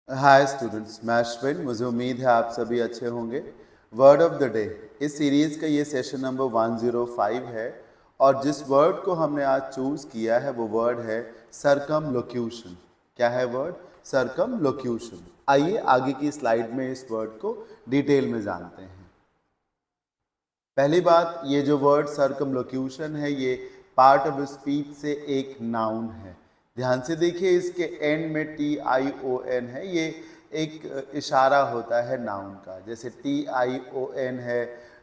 Hi students, मैं अश्विन। मुझे उम्मीद है आप सभी अच्छे होंगे। वर्ड ऑफ द डे इस सीरीज़ का ये सेशन नंबर 105 है और जिस वर्ड को हमने आज चूज़ किया है वो वर्ड है सरकमलोक्यूशन। क्या है वर्ड? सरकमलोक्यूशन। आइए आगे की स्लाइड में इस वर्ड को डिटेल में जानते हैं। पहली बात, ये जो वर्ड सर्कमलोक्यूशन है ये पार्ट ऑफ स्पीच से एक नाउन है। ध्यान से देखिए, इसके एंड में TION है। ये एक इशारा होता है नाउन का। जैसे TION है,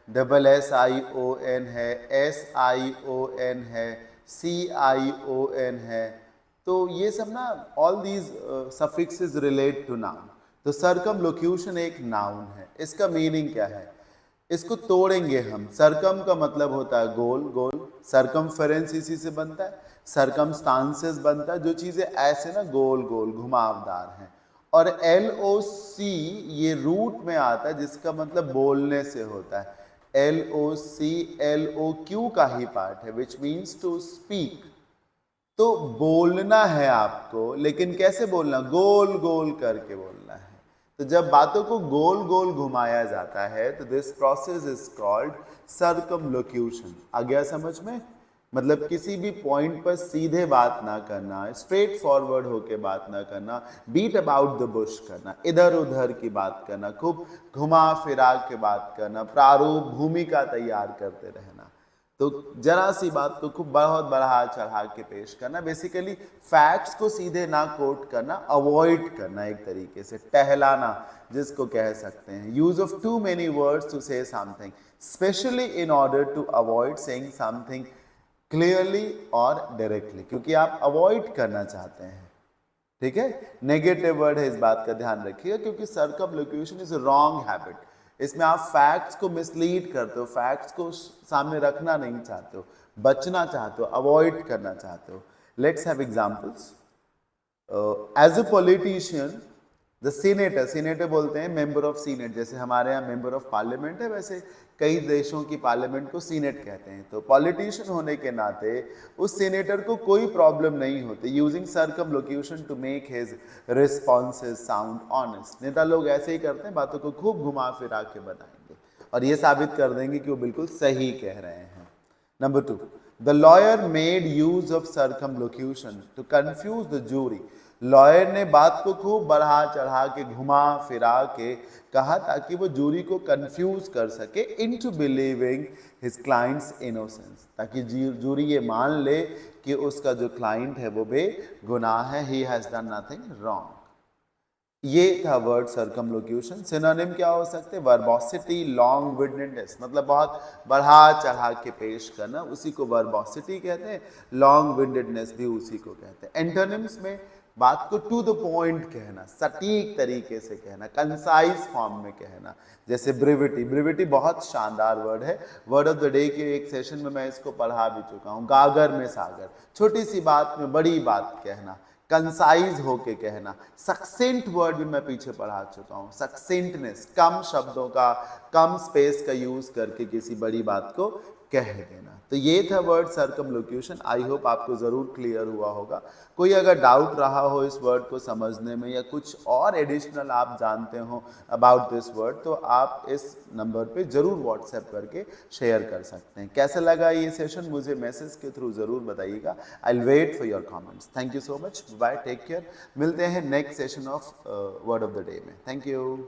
SSION है, SION है, CION है। तो ये सब ना, all these suffixes relate to noun. तो सर्कमलोक्यूशन एक नाउन है। इसका मीनिंग क्या है? इसको तोड़ेंगे हम। सरकम का मतलब होता है गोल गोल, सरकमफेरेंस इसी से बनता है, सरकमस्टांसेस बनता है, जो चीजें ऐसे ना गोल गोल घुमावदार हैं। और LOC ये रूट में आता है, जिसका मतलब बोलने से होता है। LOC LOQ का ही पार्ट है, विच मीन्स टू स्पीक। तो बोलना है आपको, लेकिन कैसे बोलना? गोल गोल करके बोलना है। तो जब बातों को गोल गोल घुमाया जाता है तो this process is called circumlocution. आ गया समझ में? मतलब किसी भी पॉइंट पर सीधे बात ना करना, स्ट्रेट फॉरवर्ड होके बात ना करना, बीट अबाउट द बुश करना, इधर उधर की बात करना, खूब घुमा फिरा के बात करना, प्रारूप भूमिका तैयार करते रहना। तो जरा सी बात को खूब बहुत बढ़ा चढ़ा के पेश करना, बेसिकली फैक्ट्स को सीधे ना कोट करना, अवॉइड करना, एक तरीके से टहलाना जिसको कह सकते हैं। Use of too many words to say something, especially in order to avoid saying something clearly और डायरेक्टली, क्योंकि आप अवॉइड करना चाहते हैं। ठीक है, नेगेटिव वर्ड है, इस बात का ध्यान रखिएगा, क्योंकि सर्कमलोक्यूशन इज रॉन्ग हैबिट। इसमें आप फैक्ट्स को मिसलीड करते हो, फैक्ट्स को सामने रखना नहीं चाहते हो, बचना चाहते हो, अवॉइड करना चाहते हो। Let's have examples. As a politician, the senator, senator बोलते हैं मेंबर ऑफ सीनेट। जैसे हमारे यहाँ मेंबर ऑफ पार्लियामेंट है, वैसे कई देशों की पार्लियामेंट को सीनेट कहते हैं। तो पॉलिटिशियन होने के नाते उस सीनेटर को कोई प्रॉब्लम नहीं होती using circumlocution to make his responses sound honest. नेता लोग ऐसे ही करते हैं, बातों को खूब घुमा फिरा के बताएंगे और ये साबित कर देंगे कि वो बिल्कुल सही कह रहे हैं। Number 2, the lawyer made use of circumlocution to confuse the jury. Lawyer ने बात को खूब बढ़ा चढ़ा के घुमा फिरा के कहा ताकि वो जूरी को कंफ्यूज कर सके into believing his clients innocence, ताकि जूरी ये मान ले कि उसका जो क्लाइंट है वो बेगुनाह है, he has done nothing wrong. ये था वर्ड सर्कमलोक्यूशन। सिनोनिम क्या हो सकते हैं? वर्बोसिटी, लॉन्ग विंडेडनेस, मतलब बहुत बढ़ा चढ़ा के पेश करना, उसी को वर्बोसिटी कहते हैं। लॉन्ग विंडेडनेस भी उसी को कहते हैं। एंटोनिम्स में बात को टू द पॉइंट कहना, सटीक तरीके से कहना, कंसाइज फॉर्म में कहना। जैसे ब्रिविटी, ब्रिविटी बहुत शानदार वर्ड है। वर्ड ऑफ द डे के एक सेशन में मैं इसको पढ़ा भी चुका हूँ। गागर में सागर, छोटी सी बात में बड़ी बात कहना, कंसाइज होके कहना। सक्सेंट वर्ड भी मैं पीछे पढ़ा चुका हूँ। सक्सेंटनेस, कम शब्दों का, कम स्पेस का यूज करके किसी बड़ी बात को कह देना। तो ये था वर्ड सर्कमलोक्यूशन। आई होप आपको जरूर क्लियर हुआ होगा। कोई अगर डाउट रहा हो इस वर्ड को समझने में या कुछ और एडिशनल आप जानते हो अबाउट दिस वर्ड, तो आप इस नंबर पे जरूर व्हाट्सएप करके शेयर कर सकते हैं। कैसा लगा ये सेशन मुझे मैसेज के थ्रू जरूर बताइएगा। I will wait for your comments. Thank you so much, bye, take care. मिलते हैं next session of word of the day में। Thank you.